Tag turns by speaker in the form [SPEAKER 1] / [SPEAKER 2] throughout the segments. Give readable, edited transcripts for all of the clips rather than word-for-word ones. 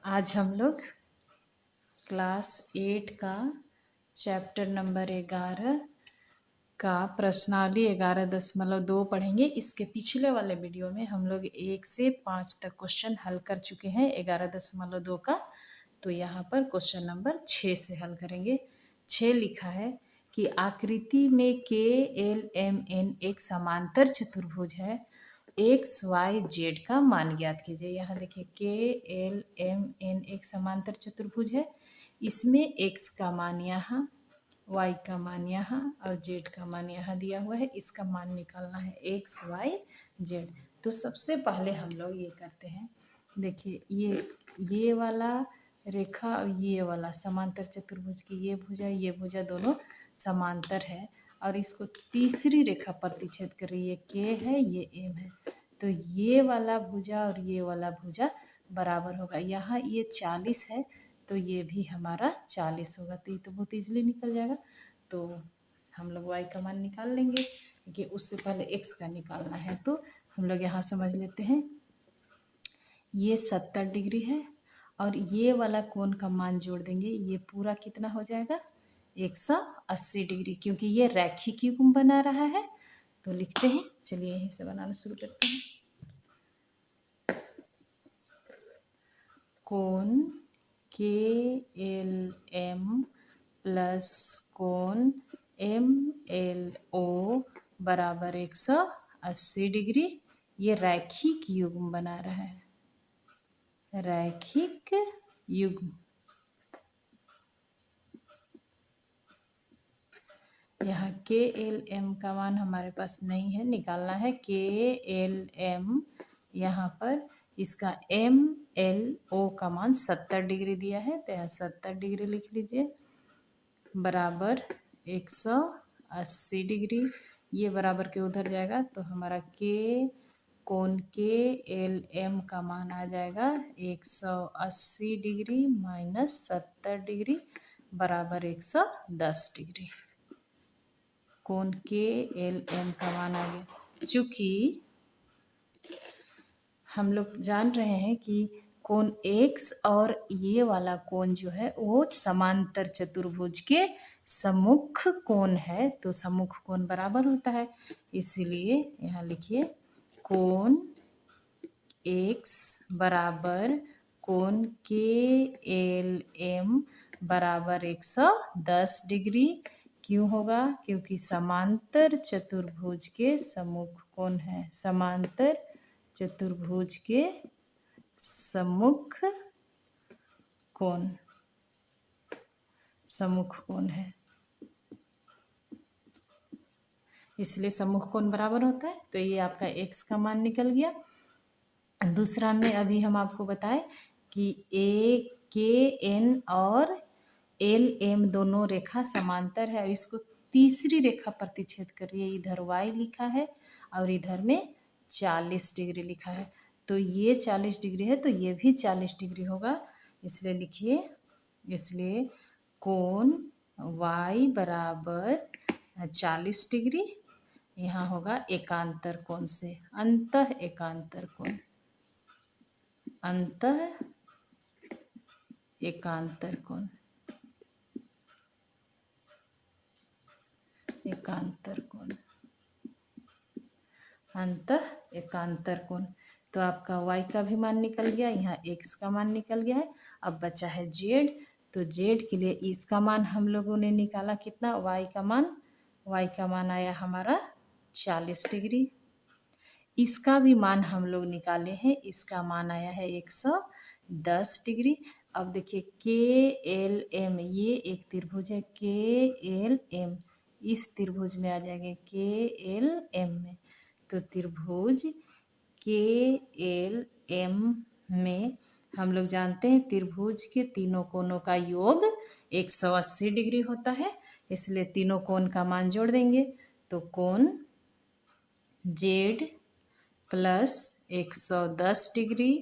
[SPEAKER 1] आज हम लोग क्लास 8 का चैप्टर नंबर 11 का प्रश्नावली 11.2 पढ़ेंगे। इसके पिछले वाले वीडियो में हम लोग 1 से 5 तक क्वेश्चन हल कर चुके हैं 11.2 का। तो यहाँ पर क्वेश्चन नंबर 6 से हल करेंगे। 6 लिखा है कि आकृति में KLMN एक समांतर चतुर्भुज है, XYZ का मान ज्ञात कीजिए। यहाँ देखिए KLMN एक समांतर चतुर्भुज है, इसमें x का मान यहाँ, y का मान यहाँ और z का मान यहाँ दिया हुआ है। इसका मान निकालना है XYZ। तो सबसे पहले हम लोग ये करते हैं, देखिए ये वाला रेखा और ये वाला समांतर चतुर्भुज की ये भुजा दोनों समांतर है और इसको तीसरी रेखा प्रतिच्छेद कर रही है, K है, ये M है। तो ये वाला भुजा और ये वाला भुजा बराबर होगा। यहाँ ये 40 है तो ये भी हमारा 40 होगा। तो ये तो बहुत ईजिली निकल जाएगा। तो हम लोग y का मान निकाल लेंगे कि उससे पहले x का निकालना है। तो हम लोग यहाँ समझ लेते हैं, ये 70 डिग्री है और ये वाला कोण का मान जोड़ देंगे, ये पूरा कितना हो जाएगा 180 डिग्री, क्योंकि ये रैखिक युग्म बना रहा है। तो लिखते हैं, चलिए यहीं से बनाना शुरू करते हैं। कोण KLM प्लस कोण MLO बराबर 180 डिग्री। ये रैखिक युग्म बना रहा है, रैखिक युग्म। यहाँ KLM का मान हमारे पास नहीं है, निकालना है KLM। यहाँ पर इसका MLO का मान 70 डिग्री दिया है, तो यहाँ 70 डिग्री लिख लीजिए बराबर 180 डिग्री। ये बराबर के उधर जाएगा तो हमारा कोण KLM का मान आ जाएगा 180 डिग्री माइनस 70 डिग्री बराबर 110 डिग्री। कोण KLM का मान आ गया। चूँकि हम लोग जान रहे हैं कि कोण X और ये वाला कोण जो है वो समांतर चतुर्भुज के सम्मुख कोण है, तो सम्मुख कोण बराबर होता है। इसीलिए यहाँ लिखिए कोण X बराबर कोण KLM बराबर 110 डिग्री। क्यों होगा? क्योंकि समांतर चतुर्भुज के सम्मुख कोण है, समांतर चतुर्भुज के सम्मुख कोण, सम्मुख कोण है, इसलिए सम्मुख कोण बराबर होता है। तो ये आपका x का मान निकल गया। दूसरा में अभी हम आपको बताएं कि KN और LM दोनों रेखा समांतर है और इसको तीसरी रेखा प्रतिच्छेद कर रही है। इधर y लिखा है और इधर में 40 डिग्री लिखा है। तो ये 40 डिग्री है तो ये भी 40 डिग्री होगा। इसलिए लिखिए, इसलिए कोण y बराबर 40 डिग्री यहाँ होगा एकांतर कोण से, अंतः एकांतर कोण, अंतः एकांतर कोण, एकांतर कोण, अंतः एकांतर कोण। तो आपका y का भी मान निकल गया, यहाँ x का मान निकल गया है। अब बचा है z। तो z के लिए इसका मान हम लोगों ने निकाला कितना, y का मान आया हमारा 40 डिग्री। इसका भी मान हम लोग निकाले हैं, इसका मान आया है 110 डिग्री। अब देखिए KLM, ये एक त्रिभुज है KLM, इस त्रिभुज में आ जाएंगे KLM में। तो त्रिभुज KLM में हम लोग जानते हैं त्रिभुज के तीनों कोणों का योग 180 डिग्री होता है, इसलिए तीनों कोण का मान जोड़ देंगे। तो कोण Z plus 110 degree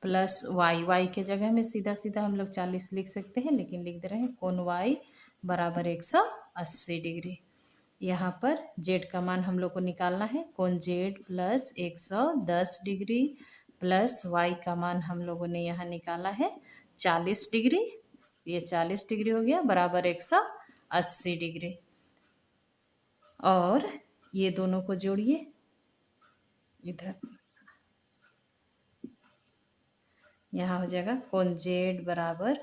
[SPEAKER 1] plus y के जगह में सीधा सीधा हम लोग 40 लिख सकते हैं, लेकिन लिख दे रहे हैं कोण y बराबर 180 डिग्री। यहाँ पर z का मान हम लोग को निकालना है, कोण z plus 110 degree plus y का मान हम लोगों ने यहाँ निकाला है 40 डिग्री, ये 40 डिग्री हो गया बराबर 180 डिग्री। और ये दोनों को जोड़िए इधर, यहाँ हो जाएगा कोण जेड बराबर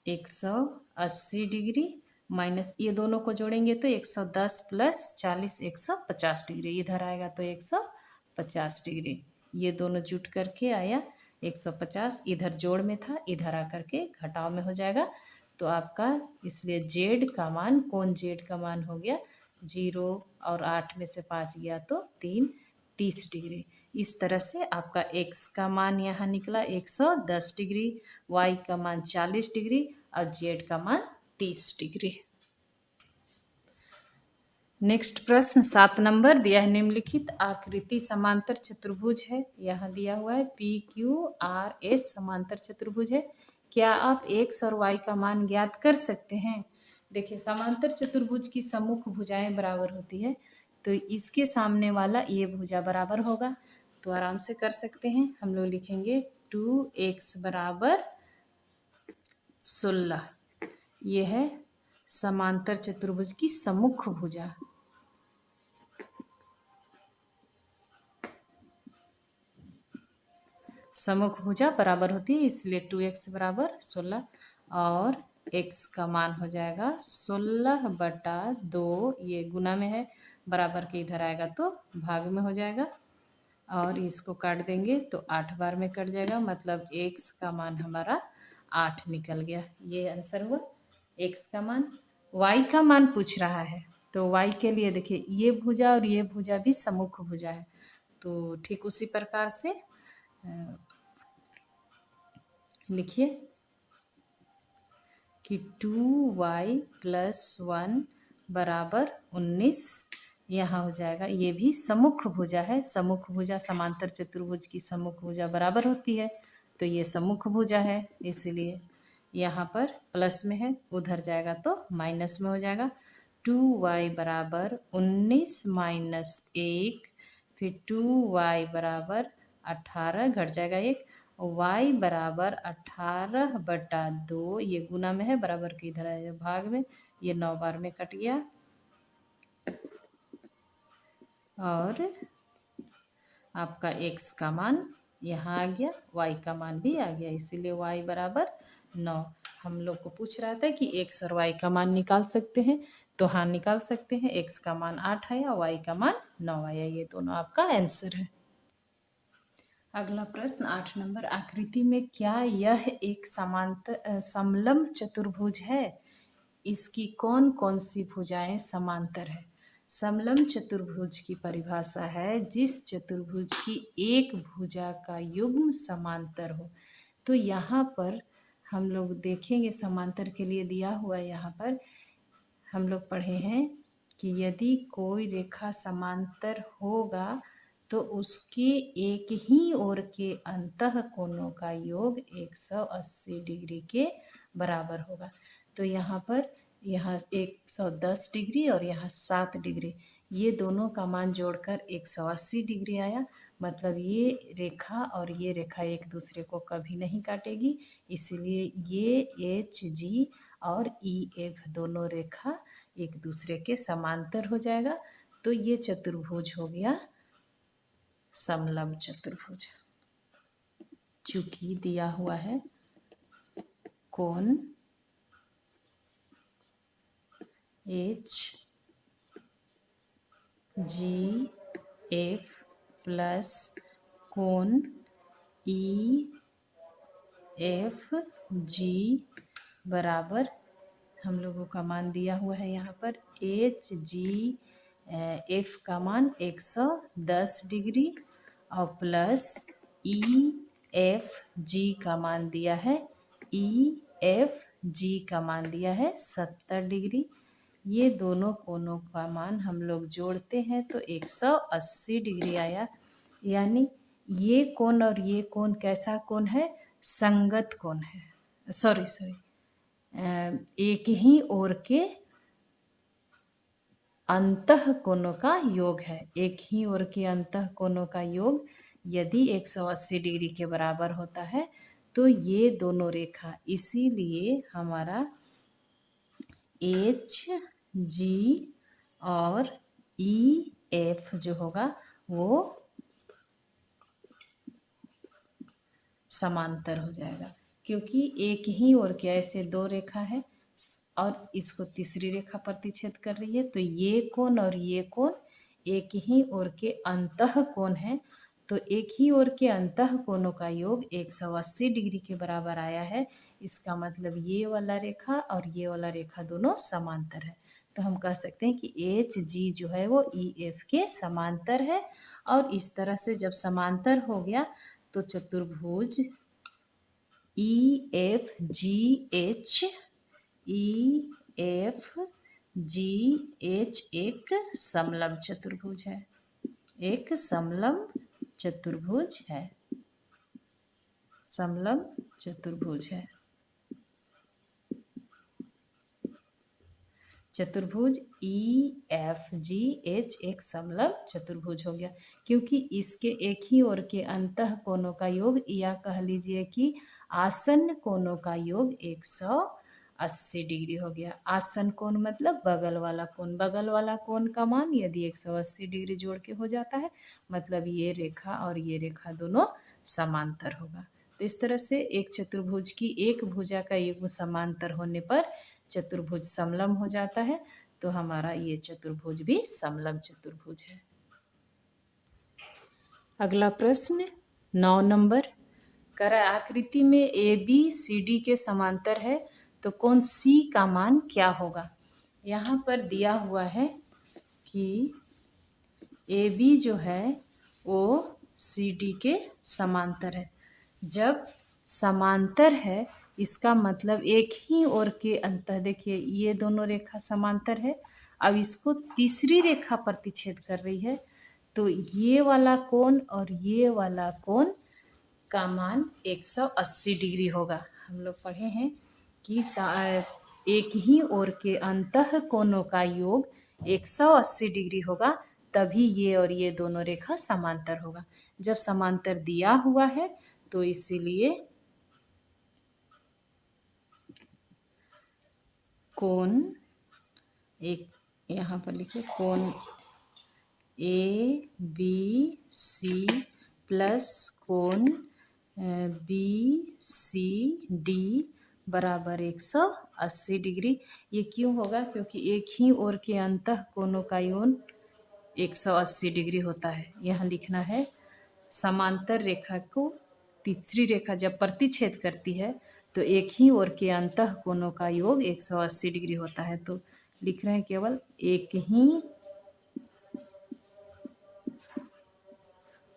[SPEAKER 1] 180 डिग्री माइनस ये दोनों को जोड़ेंगे तो 110 प्लस 40 150 डिग्री, इधर आएगा तो 150 डिग्री। ये दोनों जुट करके आया 150, इधर जोड़ में था, इधर आकर के घटाव में हो जाएगा। तो आपका इसलिए जेड का मान, कोण जेड का मान हो गया 0 और 8 में से 5 गया तो 3, 30 डिग्री। इस तरह से आपका x का मान यहाँ निकला 110 डिग्री, y का मान 40 डिग्री और z का मान 30 डिग्री। नेक्स्ट प्रश्न 7 नंबर दिया है, निम्नलिखित आकृति समांतर चतुर्भुज है। यहाँ दिया हुआ है PQRS समांतर चतुर्भुज है, क्या आप x और y का मान ज्ञात कर सकते हैं। देखिए समांतर चतुर्भुज की सम्मुख भुजाएं बराबर होती है, तो इसके सामने वाला ये भुजा बराबर होगा, तो आराम से कर सकते हैं। हम लोग लिखेंगे 2x बराबर 16, ये है समांतर चतुर्भुज की सम्मुख भुजा। सम्मुख भुजा बराबर होती है, इसलिए 2x बराबर 16 और x का मान हो जाएगा 16/2, ये गुना में है, बराबर के इधर आएगा तो भाग में हो जाएगा और इसको काट देंगे तो 8 बार में कट जाएगा, मतलब x का मान हमारा 8 निकल गया। ये आंसर हुआ x का मान। y का मान पूछ रहा है, तो y के लिए देखिए ये भुजा और ये भुजा भी सम्मुख भुजा है, तो ठीक उसी प्रकार से लिखिए कि 2y + 1 बराबर 19, यहाँ हो जाएगा। ये भी सम्मुख भुजा है, सम्मुख भुजा समांतर चतुर्भुज की सम्मुख भुजा बराबर होती है, तो ये सम्मुख भुजा है, इसलिए यहाँ पर प्लस में है, उधर जाएगा तो माइनस में हो जाएगा। 2y बराबर 19 माइनस 1, फिर 2y बराबर 18, घट जाएगा 1, y बराबर 18/2, ये गुना में है, बराबर के इधर आएगा भाग में, ये 9 बार में कट गया और आपका x का मान यहाँ आ गया, y का मान भी आ गया, इसीलिए y बराबर 9। हम लोग को पूछ रहा था कि x और y का मान निकाल सकते हैं, तो हाँ निकाल सकते हैं। x का मान 8 आया, y का मान 9 आया, ये दोनों आपका आंसर है। अगला प्रश्न 8 नंबर, आकृति में क्या यह एक समांतर समलंब चतुर्भुज है, इसकी कौन कौन सी भुजाएं समांतर है। समलंब चतुर्भुज की परिभाषा है जिस चतुर्भुज की एक भुजा का युग्म समांतर हो। तो यहाँ पर हम लोग देखेंगे समांतर के लिए दिया हुआ है, यहाँ पर हम लोग पढ़े हैं कि यदि कोई रेखा समांतर होगा तो उसके एक ही ओर के अंतः कोणों का योग 180 डिग्री के बराबर होगा। तो यहाँ पर 110 डिग्री और यहाँ 7 डिग्री, ये दोनों का मान जोड़कर 180 डिग्री आया, मतलब ये रेखा और ये रेखा एक दूसरे को कभी नहीं काटेगी, इसलिए ये HG और EF दोनों रेखा एक दूसरे के समांतर हो जाएगा। तो ये चतुर्भुज हो गया समलंब चतुर्भुज। चूंकि दिया हुआ है कोण HGF प्लस कोण EFG बराबर, हम लोगों का मान दिया हुआ है यहाँ पर HGF का मान 110 डिग्री और प्लस EFG का मान दिया है, EFG का मान दिया है 70 डिग्री। ये दोनों कोणों का मान हम लोग जोड़ते हैं तो 180 डिग्री आया, यानी ये कोण और ये कोण कैसा कोण है, संगत कोण है, सॉरी एक ही ओर के अंतः कोणों का योग है। एक ही ओर के अंतः कोणों का योग यदि 180 डिग्री के बराबर होता है तो ये दोनों रेखा, इसीलिए हमारा एच जी और ई एफ जो होगा वो समांतर हो जाएगा, क्योंकि एक ही ओर के ऐसे दो रेखा है और इसको तीसरी रेखा प्रतिच्छेद कर रही है, तो ये कोण और ये कोण एक ही ओर के अंतः कोण है। तो एक ही ओर के अंतः कोणों का योग 180 डिग्री के बराबर आया है। इसका मतलब ये वाला रेखा और ये वाला रेखा दोनों समांतर है। तो हम कह सकते हैं कि एच जी जो है वो ई एफ के समांतर है। और इस तरह से जब समांतर हो गया तो चतुर्भुज ई एफ जी एच एक समलंब चतुर्भुज है। एक समलंब चतुर्भुज है। समलंब चतुर्भुज है। चतुर्भुज ई एफ जी एच एक समलंब चतुर्भुज हो गया, क्योंकि इसके एक ही ओर के अंतः कोणों का योग, या कह लीजिए कि आसन्न कोणों का योग 180 डिग्री हो गया। आसन्न कोण मतलब बगल वाला कोण। बगल वाला कोण का मान यदि 180 डिग्री जोड़ के हो जाता है, मतलब ये रेखा और ये रेखा दोनों समांतर होगा। तो इस तरह से एक चतुर्भुज की एक भुजा का युग्म समांतर होने पर चतुर्भुज समलंब हो जाता है। तो हमारा ये चतुर्भुज भी समलंब चतुर्भुज है। अगला प्रश्न 9 नंबर, कह रहा है आकृति में ए बी सी डी के समांतर है, तो कोण सी का मान क्या होगा। यहाँ पर दिया हुआ है कि ए बी जो है वो सी डी के समांतर है। जब समांतर है इसका मतलब एक ही ओर के अंतः, देखिए ये दोनों रेखा समांतर है। अब इसको तीसरी रेखा प्रतिच्छेद कर रही है, तो ये वाला कोण और ये वाला कोण का मान 180 डिग्री होगा। हम लोग पढ़े हैं कि एक ही ओर के अंतः कोणों का योग 180 डिग्री होगा, तभी ये और ये दोनों रेखा समांतर होगा। जब समांतर दिया हुआ है तो इसीलिए कोण एक, यहाँ पर लिखिए कोण ए बी सी प्लस कोण बी सी डी बराबर 180 डिग्री। ये क्यों होगा, क्योंकि एक ही ओर के अंतः कोणों का योग 180 डिग्री होता है। यहाँ लिखना है समांतर रेखा को तीसरी रेखा जब प्रतिच्छेद करती है तो एक ही ओर के अंतः कोणों का योग 180 डिग्री होता है। तो लिख रहे हैं केवल एक ही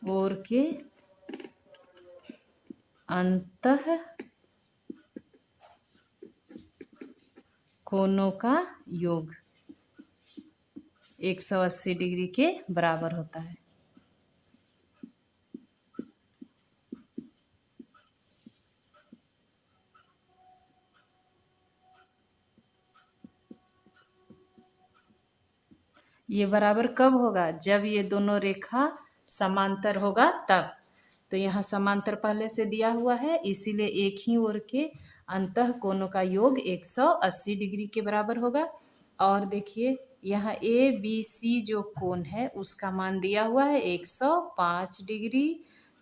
[SPEAKER 1] ओर के अंतः कोणों का योग 180 डिग्री के बराबर होता है। ये बराबर कब होगा, जब ये दोनों रेखा समांतर होगा तब। तो यहाँ समांतर पहले से दिया हुआ है, इसीलिए एक ही ओर के अंतः कोणों का योग 180 डिग्री के बराबर होगा। और देखिए यहाँ ए बी सी जो कोण है उसका मान दिया हुआ है 105 डिग्री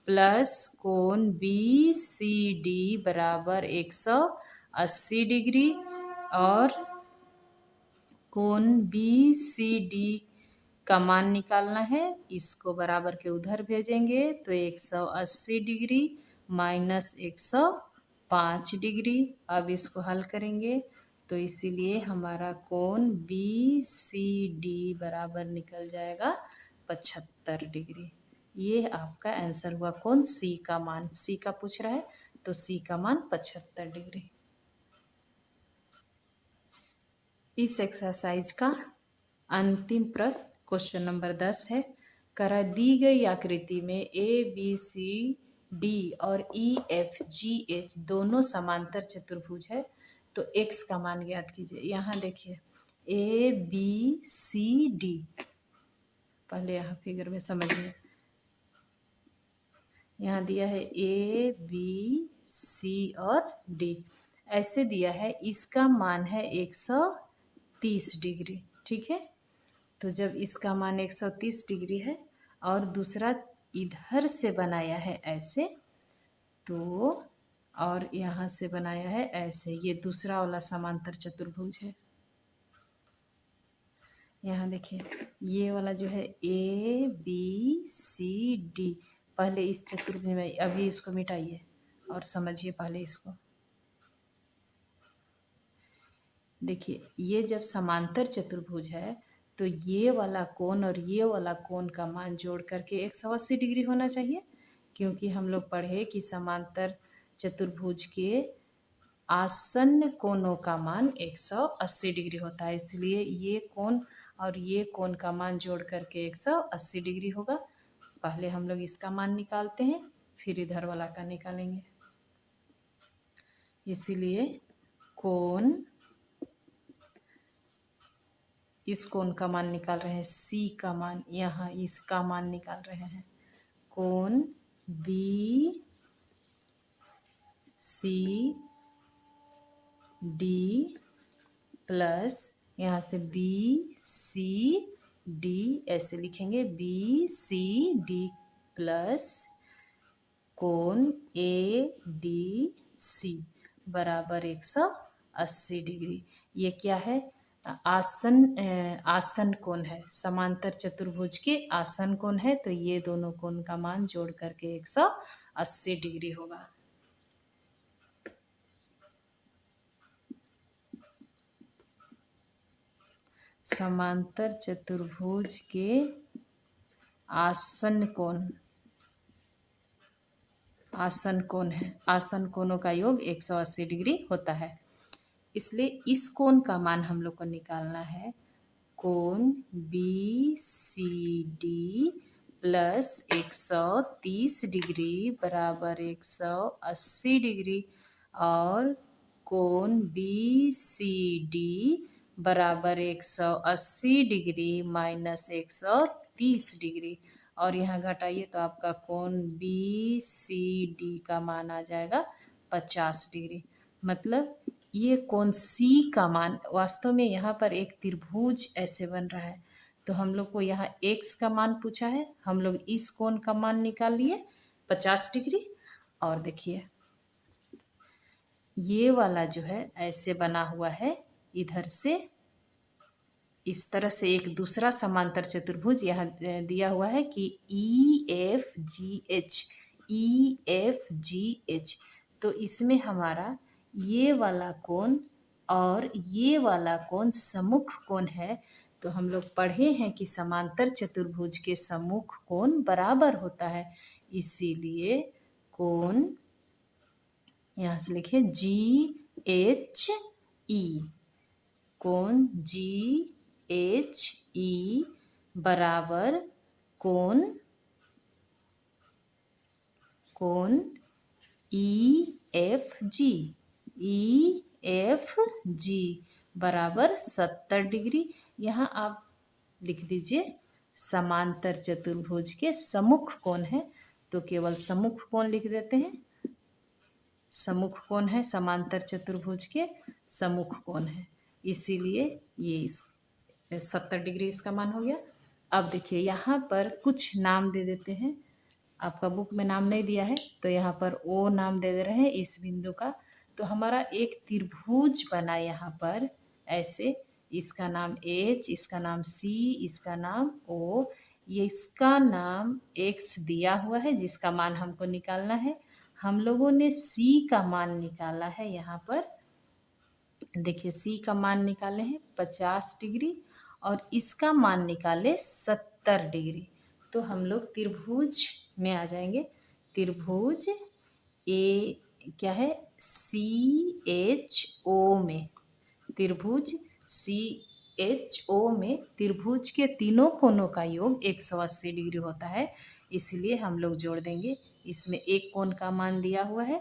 [SPEAKER 1] प्लस कोण बी सी डी बराबर 180 डिग्री, और कोण बी सी डी का मान निकालना है। इसको बराबर के उधर भेजेंगे तो 180 डिग्री माइनस 105 डिग्री। अब इसको हल करेंगे तो इसीलिए हमारा कोण बी सी डी बराबर निकल जाएगा 75 डिग्री। ये आपका आंसर हुआ कोण सी का मान। सी का पूछ रहा है तो सी का मान 75 डिग्री। इस एक्सरसाइज का अंतिम प्रश्न क्वेश्चन नंबर 10 है। करा दी गई आकृति में ए बी सी डी और ई एफ जी एच दोनों समांतर चतुर्भुज है, तो एक्स का मान ज्ञात कीजिए। यहाँ देखिए ए बी सी डी, पहले यहाँ फिगर में समझिए। यहाँ दिया है ए बी सी और डी ऐसे दिया है। इसका मान है 130 डिग्री, ठीक है। तो जब इसका मान 130 डिग्री है और दूसरा इधर से बनाया है ऐसे, तो और यहाँ से बनाया है ऐसे, ये दूसरा वाला समांतर चतुर्भुज है। यहाँ देखिए ये वाला जो है ए बी सी डी, पहले इस चतुर्भुज में, अभी इसको मिटाइए और समझिए पहले इसको। देखिए ये जब समांतर चतुर्भुज है तो ये वाला कोण और ये वाला कोण का मान जोड़ करके 180 डिग्री होना चाहिए, क्योंकि हम लोग पढ़े कि समांतर चतुर्भुज के आसन्न कोणों का मान 180 डिग्री होता है, इसलिए ये कोण और ये कोण का मान जोड़ करके 180 डिग्री होगा। पहले हम लोग इसका मान निकालते हैं, फिर इधर वाला का निकालेंगे। इसीलिए कोण, इस कोण का मान निकाल रहे हैं, सी का मान, यहाँ इसका मान निकाल रहे हैं। कोण बी सी डी प्लस यहाँ से बी सी डी ऐसे लिखेंगे, बी सी डी प्लस कोण ए डी सी बराबर 180 डिग्री। ये क्या है? आसन कोण है, समांतर चतुर्भुज के आसन कोण है, तो ये दोनों कोण का मान जोड़ करके 180 डिग्री होगा। समांतर चतुर्भुज के आसन कोण, आसन कोण है, आसन कोणों का योग 180 डिग्री होता है। इसलिए इस कोण का मान हम लोग को निकालना है। कोण B C D plus 130 degree बराबर 180 डिग्री और कोण बी सी डी बराबर 180 डिग्री माइनस 130 डिग्री, और यहाँ घटाइए तो आपका कोण बी सी डी का मान आ जाएगा 50 डिग्री। मतलब ये कोण सी का मान, वास्तव में यहाँ पर एक त्रिभुज ऐसे बन रहा है, तो हम लोग को यहाँ x का मान पूछा है, हम लोग इस कोण का मान निकाल लिए 50 डिग्री। और देखिए ये वाला जो है ऐसे बना हुआ है, इधर से इस तरह से एक दूसरा समांतर चतुर्भुज यहाँ दिया हुआ है कि ई एफ जी एच, तो इसमें हमारा ये वाला कोण और ये वाला कोण सम्मुख कोण है। तो हम लोग पढ़े हैं कि समांतर चतुर्भुज के सम्मुख कोण बराबर होता है, इसीलिए कोण यहाँ से लिखिए जी एच ई, कोण जी एच ई बराबर कोण ई एफ जी बराबर 70 डिग्री। यहाँ आप लिख दीजिए समांतर चतुर्भुज के सम्मुख कोण है, तो केवल सम्मुख कोण लिख देते हैं। सम्मुख कोण है, समांतर चतुर्भुज के सम्मुख कोण है, इसीलिए ये 70 डिग्री इसका मान हो गया। अब देखिए यहाँ पर कुछ नाम दे देते हैं, आपका बुक में नाम नहीं दिया है तो यहाँ पर ओ नाम दे रहे हैं इस बिंदु का। तो हमारा एक त्रिभुज बना यहाँ पर ऐसे, इसका नाम एच, इसका नाम सी, इसका नाम ओ, ये इसका नाम एक्स दिया हुआ है जिसका मान हमको निकालना है। हम लोगों ने सी का मान निकाला है, यहाँ पर देखिए सी का मान निकाले हैं 50 डिग्री और इसका मान निकाले 70 डिग्री। तो हम लोग त्रिभुज में आ जाएंगे। त्रिभुज ए क्या है, सी एच ओ में, त्रिभुज सी एच ओ में त्रिभुज के तीनों कोणों का योग 180 डिग्री होता है, इसलिए हम लोग जोड़ देंगे। इसमें एक कोण का मान दिया हुआ है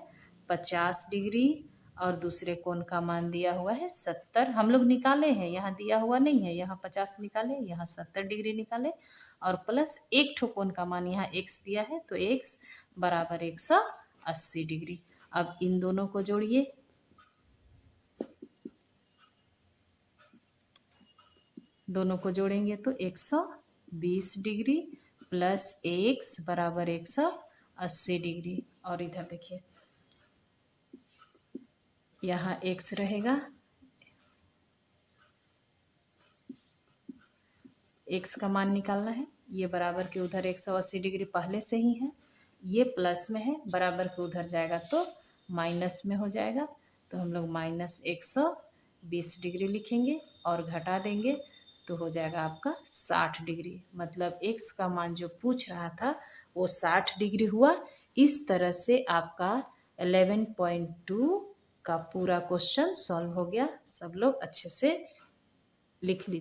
[SPEAKER 1] 50 डिग्री और दूसरे कोण का मान दिया हुआ है 70। हम लोग निकाले हैं, यहाँ दिया हुआ नहीं है, यहाँ 50 निकाले, यहाँ 70 डिग्री निकाले और प्लस एक ठो कोण का मान यहाँ x दिया है, तो x बराबर 180 डिग्री। अब इन दोनों को जोड़िए, दोनों को जोड़ेंगे तो 120 डिग्री प्लस x बराबर 180 डिग्री। और इधर देखिए यहाँ x रहेगा, x का मान निकालना है। ये बराबर के उधर 180 डिग्री पहले से ही है, ये प्लस में है, बराबर के उधर जाएगा तो माइनस में हो जाएगा। तो हम लोग माइनस 120 डिग्री लिखेंगे और घटा देंगे तो हो जाएगा आपका 60 डिग्री। मतलब x का मान जो पूछ रहा था वो 60 डिग्री हुआ। इस तरह से आपका 11.2 का पूरा क्वेश्चन सॉल्व हो गया। सब लोग अच्छे से लिख लीजिए।